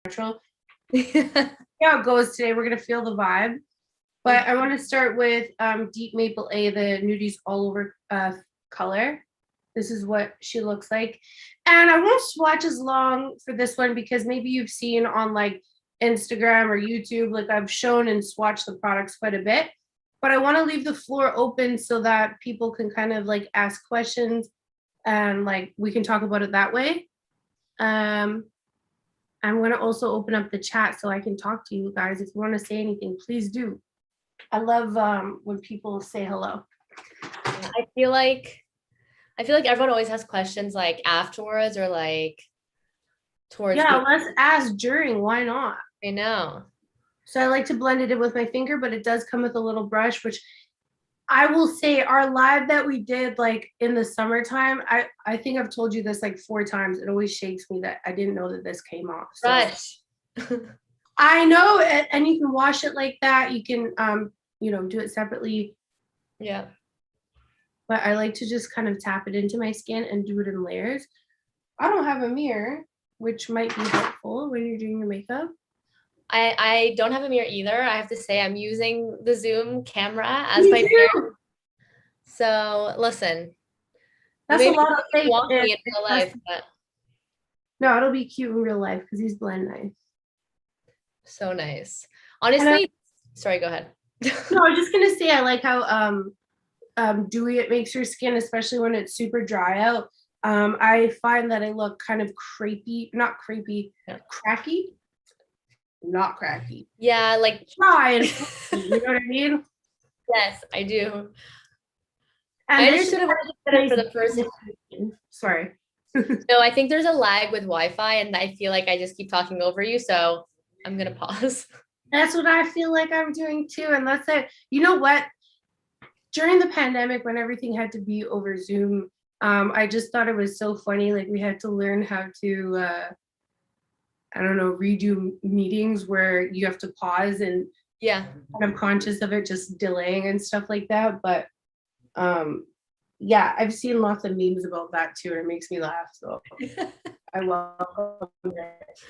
natural. See how it goes today. We're gonna feel the vibe. But I want to start with Deep Maple A, the Nudies All Over color. This is what she looks like. And I won't swatch as long for this one because maybe you've seen on like Instagram or YouTube, like I've shown and swatched the products quite a bit. But I want to leave the floor open so that people can kind of like ask questions and like we can talk about it that way. I'm going to also open up the chat so I can talk to you guys. If you want to say anything, please do. I love when people say hello. I feel like everyone always has questions like afterwards or like towards. Yeah, let's ask during. Why not? I know. So I like to blend it in with my finger, but it does come with a little brush, which I will say our live that we did like in the summertime, I think I've told you this like 4 times. It always shakes me that I didn't know that this came off. So. Brush. I know, and you can wash it like that. You can, do it separately. Yeah. But I like to just kind of tap it into my skin and do it in layers. I don't have a mirror, which might be helpful when you're doing your makeup. I don't have a mirror either. I have to say I'm using the Zoom camera as my mirror. So listen. That's a lot of fake in real life, but... No, it'll be cute in real life because these blend nice. So nice. Honestly, sorry, go ahead. No, I was just gonna say I like how dewy it makes your skin, especially when it's super dry out. I find that I look kind of cracky. Not cracky. Yeah, like dry and you know what I mean? Yes, I do. And I understood it for the first. Sorry. No, I think there's a lag with Wi-Fi, and I feel like I just keep talking over you, so I'm gonna pause. That's what I feel like I'm doing too, and that's it. You know what? During the pandemic, when everything had to be over Zoom, I just thought it was so funny. Like we had to learn how to, redo meetings where you have to pause and I'm conscious of it, just delaying and stuff like that. But I've seen lots of memes about that too, and it makes me laugh. So I welcome it.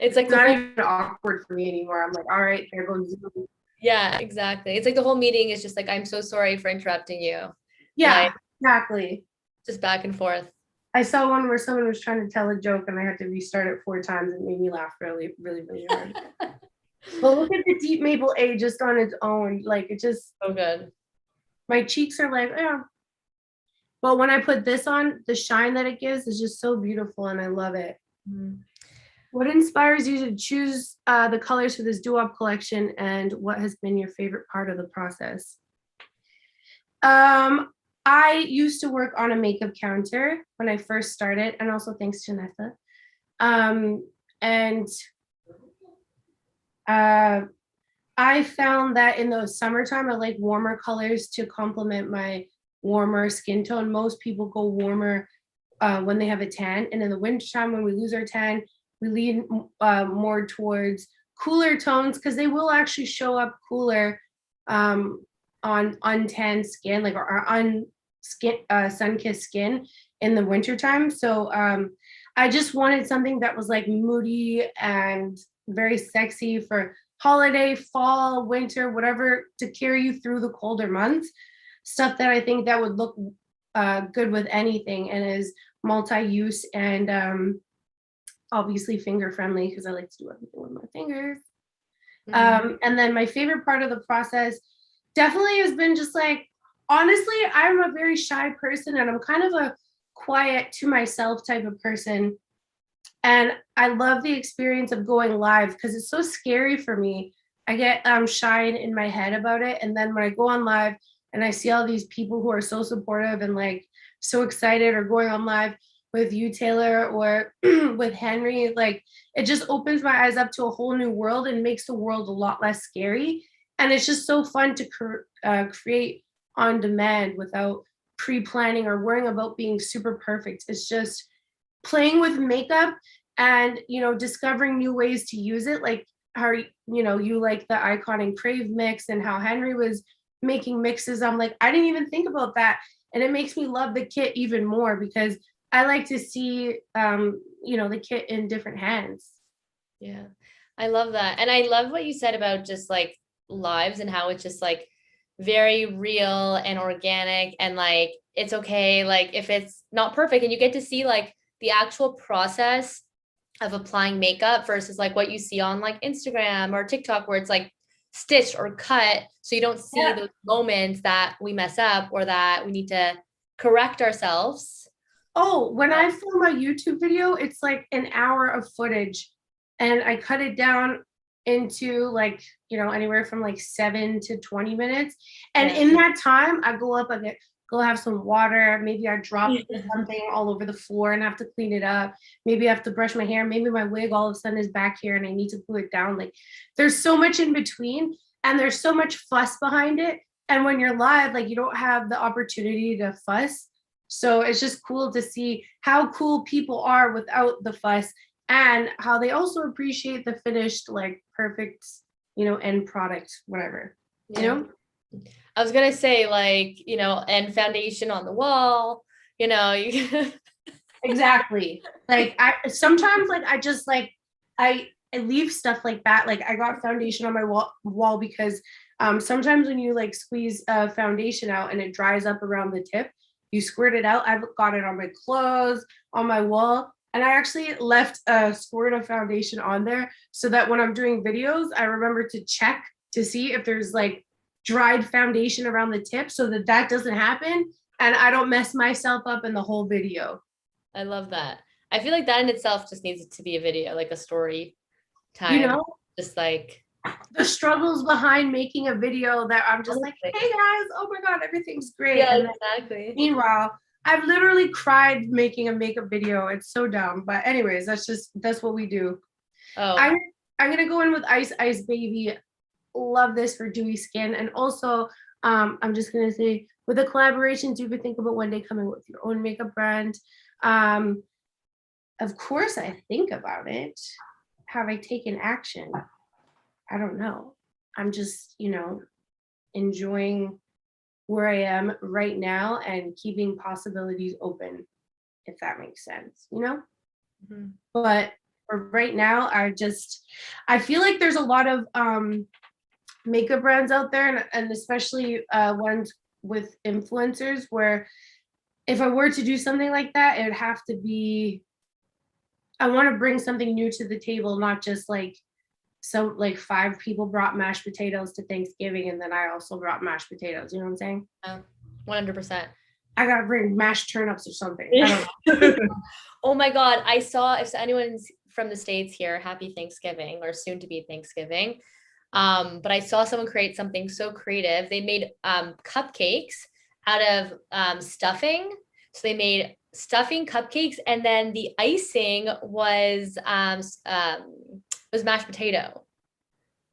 It's like not even awkward for me anymore. I'm like, all right, there goes Zoom. Yeah, exactly. It's like the whole meeting is just like, I'm so sorry for interrupting you. Yeah, exactly. Just back and forth. I saw one where someone was trying to tell a joke and I had to restart it 4 times. It made me laugh really, really, really hard. But look at the Deep Maple A just on its own. Like it just so good. My cheeks are like, yeah. But when I put this on, the shine that it gives is just so beautiful and I love it. Mm. What inspires you to choose the colors for this doo-wop collection, and what has been your favorite part of the process? I used to work on a makeup counter when I first started, and also thanks to Nessa. I found that in the summertime, I like warmer colors to complement my warmer skin tone. Most people go warmer when they have a tan, and in the wintertime, when we lose our tan, we lean more towards cooler tones because they will actually show up cooler on untanned skin, like or sun-kissed skin in the wintertime. So I just wanted something that was like moody and very sexy for holiday, fall, winter, whatever, to carry you through the colder months. Stuff that I think that would look good with anything and is multi-use and obviously finger friendly because I like to do everything with my fingers. Mm-hmm. And then my favorite part of the process definitely has been just like, honestly, I'm a very shy person and I'm kind of a quiet to myself type of person. And I love the experience of going live because it's so scary for me. I get shy in my head about it. And then when I go on live and I see all these people who are so supportive and like so excited, or going on live with you, Taylor, or with Henry, like it just opens my eyes up to a whole new world and makes the world a lot less scary. And it's just so fun to create on demand without pre-planning or worrying about being super perfect. It's just playing with makeup and, discovering new ways to use it. Like how, you like the Icon and Crave mix and how Henry was making mixes. I'm like, I didn't even think about that. And it makes me love the kit even more because I like to see, the kit in different hands. Yeah, I love that. And I love what you said about just like lives and how it's just like very real and organic and like it's okay like if it's not perfect and you get to see like the actual process of applying makeup versus like what you see on like Instagram or TikTok where it's like stitched or cut so you don't see Yeah. those moments that we mess up or that we need to correct ourselves. Oh, when I film a YouTube video, it's like an hour of footage and I cut it down into like, anywhere from like 7 to 20 minutes. And Yeah. in that time, I go up, go have some water. Maybe I drop something all over the floor and have to clean it up. Maybe I have to brush my hair. Maybe my wig all of a sudden is back here and I need to pull it down. Like there's so much in between and there's so much fuss behind it. And when you're live, like you don't have the opportunity to fuss. So it's just cool to see how cool people are without the fuss and how they also appreciate the finished, like perfect, end product, whatever, Yeah. I was gonna say like, and foundation on the wall, you Exactly. Like I sometimes like I just like I leave stuff like that. Like I got foundation on my wall because sometimes when you like squeeze foundation out and it dries up around the tip, you squirt it out. I've got it on my clothes, on my wall, and I actually left a squirt of foundation on there so that when I'm doing videos, I remember to check to see if there's like dried foundation around the tip so that that doesn't happen and I don't mess myself up in the whole video. I love that. I feel like that in itself just needs to be a video, like a story You time. know, Just like the struggles behind making a video that I'm just like, honestly. hey guys, oh my God, everything's great. Yeah, And then exactly. meanwhile, I've literally cried making a makeup video. It's so dumb. But anyways, that's what we do. Oh, I'm I'm gonna go in with Ice Ice Baby. Love this for dewy skin. And also, I'm just gonna say with the collaborations, you could think about one day coming with your own makeup brand. Um, of course I think about it. Have I taken action? I don't know. I'm just, enjoying where I am right now and keeping possibilities open, if that makes sense, mhm. But for right now, I feel like there's a lot of makeup brands out there and especially ones with influencers where if I were to do something like that, it would have to be, I want to bring something new to the table, not just like so like 5 people brought mashed potatoes to Thanksgiving and then I also brought mashed potatoes. You know what I'm saying? 100%. I gotta bring mashed turnips or something. I don't know. Oh my God. I saw if anyone's from the States here, happy Thanksgiving or soon to be Thanksgiving. But I saw someone create something so creative. They made cupcakes out of stuffing. So they made stuffing cupcakes, and then the icing was mashed potato.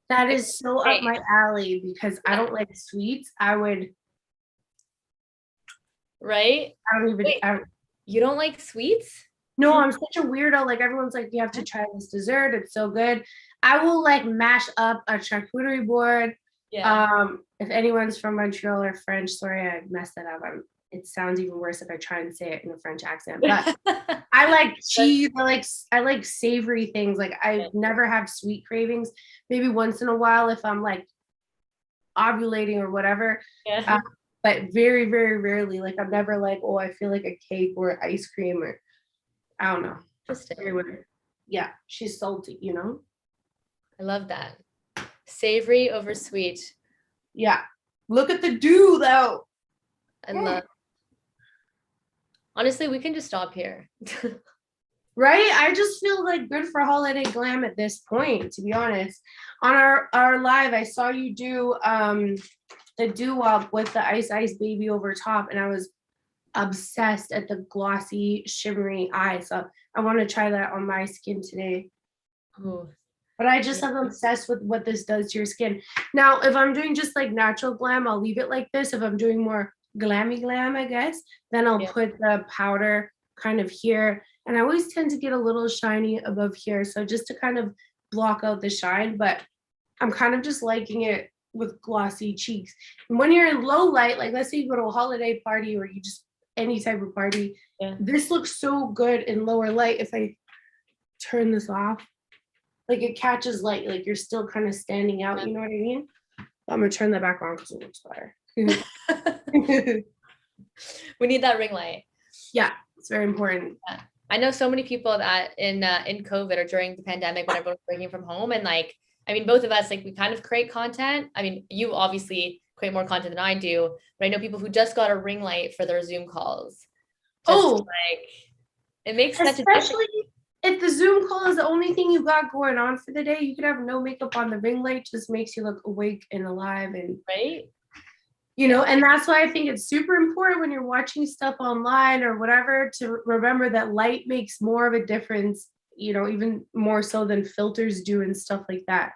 That is so up Hey, my alley because I don't like sweets. right? I don't even, Wait, you don't like sweets? no, I'm such a weirdo. Like everyone's like, you have to try this dessert. It's so good. I will like mash up a charcuterie board. Yeah. If anyone's from Montreal or French, sorry, I messed that up. It sounds even worse if I try and say it in a French accent, but I like cheese. I like savory things. Like I never have sweet cravings. Maybe once in a while if I'm like ovulating or whatever. Yeah. But very, very rarely. Like I'm never like, oh, I feel like a cake or ice cream or I don't know. Interesting. Very weird. Yeah, she's salty. I love that. Savory over sweet. Yeah. Look at the dew though. I love. Honestly, we can just stop here. Right? I just feel like good for holiday glam at this point, to be honest. On our live, I saw you do the doo-wop with the Ice Ice Baby over top, and I was obsessed at the glossy, shimmery eye. So I want to try that on my skin today. Ooh. But I just am obsessed with what this does to your skin. Now, if I'm doing just like natural glam, I'll leave it like this. If I'm doing more glammy glam, I guess, then I'll put the powder kind of here. And I always tend to get a little shiny above here. So just to kind of block out the shine, but I'm kind of just liking it with glossy cheeks. And when you're in low light, like let's say you go to a holiday party or you just any type of party, this looks so good in lower light. If I turn this off, like it catches light, like you're still kind of standing out, you know what I mean? I'm gonna turn that back on because it looks better. We need that ring light. Yeah, it's very important. Yeah. I know so many people that in COVID or during the pandemic when everyone was working from home, and like, I mean, both of us, like, we kind of create content. I mean, you obviously create more content than I do, but I know people who just got a ring light for their Zoom calls. Just like, it makes such a difference. Especially if the Zoom call is the only thing you got going on for the day, you could have no makeup on. The ring light just makes you look awake and alive, and Right. you know, and that's why I think it's super important when you're watching stuff online or whatever to remember that light makes more of a difference, you know, even more so than filters do and stuff like that.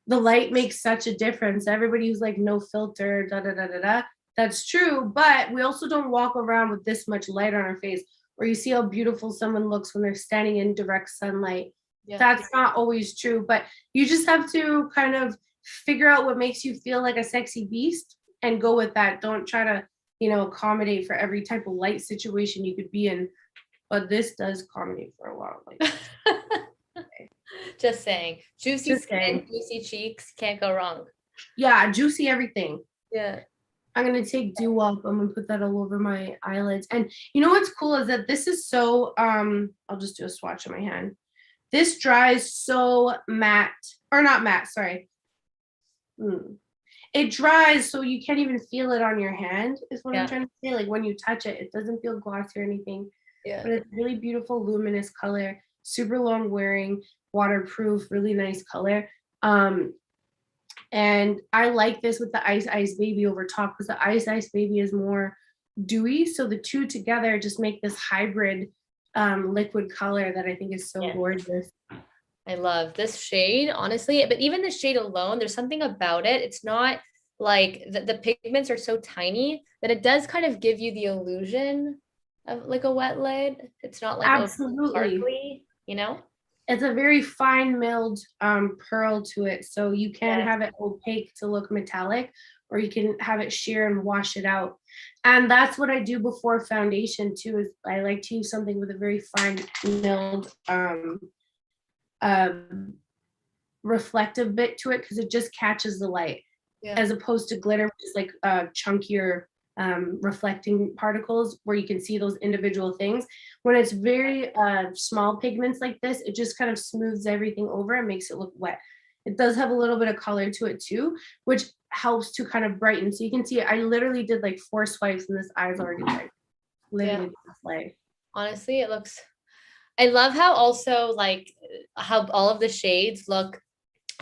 The light makes such a difference. Everybody who's like no filter, da da da da da. That's true, but we also don't walk around with this much light on our face. Or you see how beautiful someone looks when they're standing in direct sunlight. Yeah. That's not always true, but you just have to kind of figure out what makes you feel like a sexy beast and go with that. Don't try to, you know, accommodate for every type of light situation you could be in. But this does accommodate for a lot of light. Just saying. Juicy Just skin, saying. juicy cheeks, can't go wrong. Yeah, juicy everything. Yeah. I'm gonna take dew up. I'm gonna put that all over my eyelids. And you know what's cool is that this is so I'll just do a swatch of my hand. This dries so matte, or not matte, sorry. It dries so you can't even feel it on your hand, is what I'm trying to say. Like when you touch it, it doesn't feel glossy or anything. Yeah. But it's really beautiful, luminous color, super long wearing, waterproof, really nice color. And I like this with the Ice Baby over top because the Ice Baby is more dewy. So the two together just make this hybrid liquid color that I think is so gorgeous. I love this shade, honestly, but even the shade alone, there's something about it. It's not like the pigments are so tiny that it does kind of give you the illusion of like a wet lid. It's not like absolutely sparkly, you know? It's a very fine milled pearl to it. So you can have it opaque to look metallic, or you can have it sheer and wash it out. And that's what I do before foundation too, is I like to use something with a very fine milled reflective bit to it because it just catches the light as opposed to glitter, which is like chunkier reflecting particles where you can see those individual things. When it's very small pigments like this, it just kind of smooths everything over and makes it look wet. It does have a little bit of color to it too, which helps to kind of brighten. So you can see I literally did like 4 swipes and this eye's already like literally like. Honestly, it looks, I love how also like how all of the shades look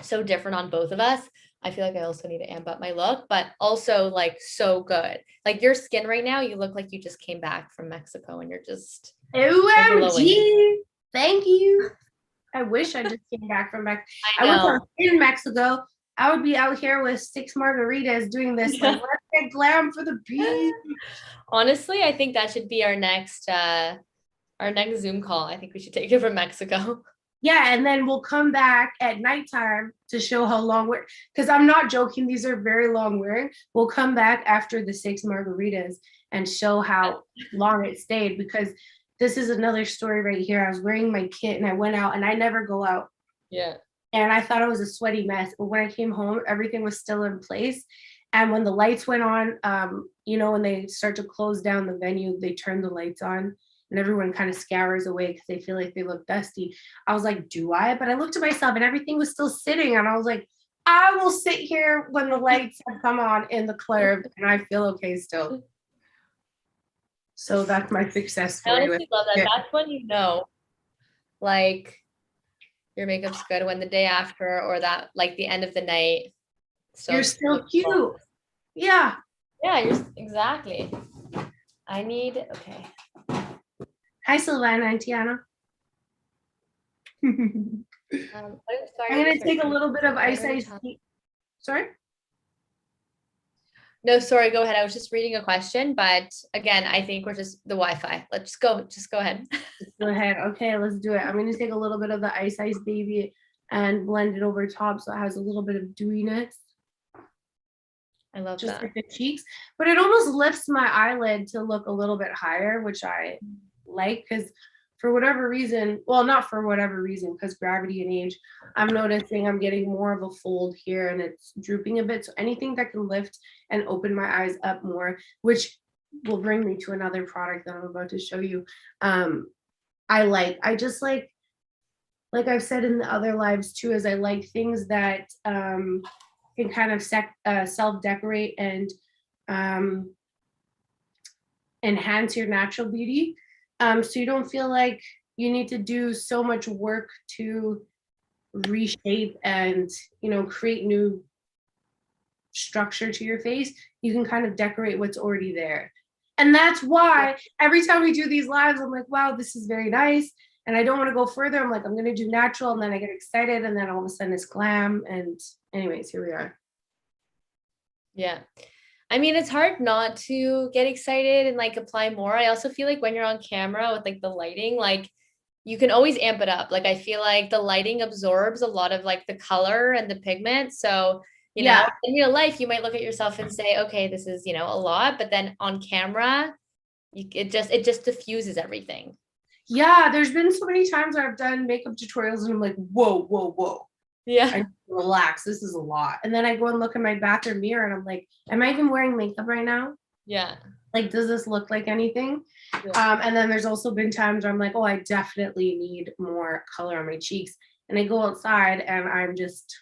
so different on both of us. I feel like I also need to amp up my look, but also like so good. Like your skin right now, you look like you just came back from Mexico and you're just OMG. Thank you. I wish I just came back from Mexico. I was in Mexico. I would be out here with 6 margaritas doing this. Like, let's get glam for the beach. Honestly, I think that should be our next Zoom call. I think we should take it from Mexico. Yeah, and then we'll come back at nighttime to show how long we're, because I'm not joking, these are very long wearing. We'll come back after the 6 margaritas and show how long it stayed, because this is another story right here. I was wearing my kit and I went out, and I never go out. Yeah. And I thought it was a sweaty mess, but when I came home, everything was still in place. And when the lights went on, you know, when they start to close down the venue, they turn the lights on. And everyone kind of scours away because they feel like they look dusty. I was like, do I? But I looked at myself and everything was still sitting. And I was like, I will sit here when the lights have come on in the club and I feel okay still. So that's my success story. I honestly love that. That's when you know, like, your makeup's good, when the day after or that, like the end of the night. So you're still cute. Yeah. Yeah, you're exactly. I need, okay. Hi, Sylvana and Tiana. I'm going to take a little bit of ice. Sorry? No, sorry, go ahead. I was just reading a question, but again, I think we're just the Wi-Fi. Let's go. Just go ahead. Go ahead. Okay, let's do it. I'm going to take a little bit of the Ice Baby and blend it over top so it has a little bit of dewiness. I love just that. like the cheeks, but it almost lifts my eyelid to look a little bit higher, which I like, because for whatever reason, well, not for whatever reason, because gravity and age, I'm noticing I'm getting more of a fold here and it's drooping a bit. So anything that can lift and open my eyes up more, which will bring me to another product that I'm about to show you. I just like I've said in the other lives too, is I like things that can kind of self-decorate and enhance your natural beauty. So you don't feel like you need to do so much work to reshape and, you know, create new structure to your face. You can kind of decorate what's already there. And that's why every time we do these lives, I'm like, wow, this is very nice. And I don't want to go further. I'm like, I'm going to do natural. And then I get excited. And then all of a sudden it's glam. And anyways, here we are. Yeah. I mean, it's hard not to get excited and like apply more. I also feel like when you're on camera with like the lighting, like you can always amp it up. Like I feel like the lighting absorbs a lot of like the color and the pigment. So, you know, in real life, you might look at yourself and say, okay, this is, you know, a lot, but then on camera, it just diffuses everything. Yeah, there's been so many times where I've done makeup tutorials and I'm like, whoa, whoa, whoa. Yeah. I relax. This is a lot. And then I go and look in my bathroom mirror and I'm like, am I even wearing makeup right now? Yeah. Like, does this look like anything? Yeah. And then there's also been times where I'm like, oh, I definitely need more color on my cheeks. And I go outside and I'm just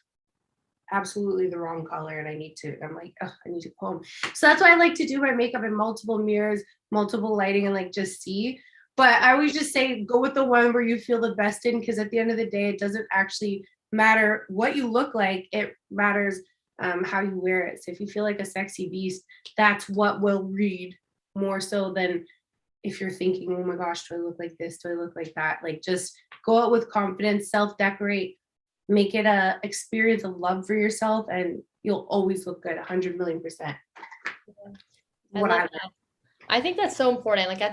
absolutely the wrong color. And I'm like, oh, I need to comb. So that's why I like to do my makeup in multiple mirrors, multiple lighting, and like just see. But I always just say, go with the one where you feel the best in, because at the end of the day, it doesn't actually matter what you look like. It matters how you wear it. So if you feel like a sexy beast, that's what will read more so than if you're thinking, oh my gosh, do I look like this? Do I look like that? Like, just go out with confidence, self-decorate, make it a experience of love for yourself, and you'll always look good, 100 million%. I love that. I think that's so important. Like at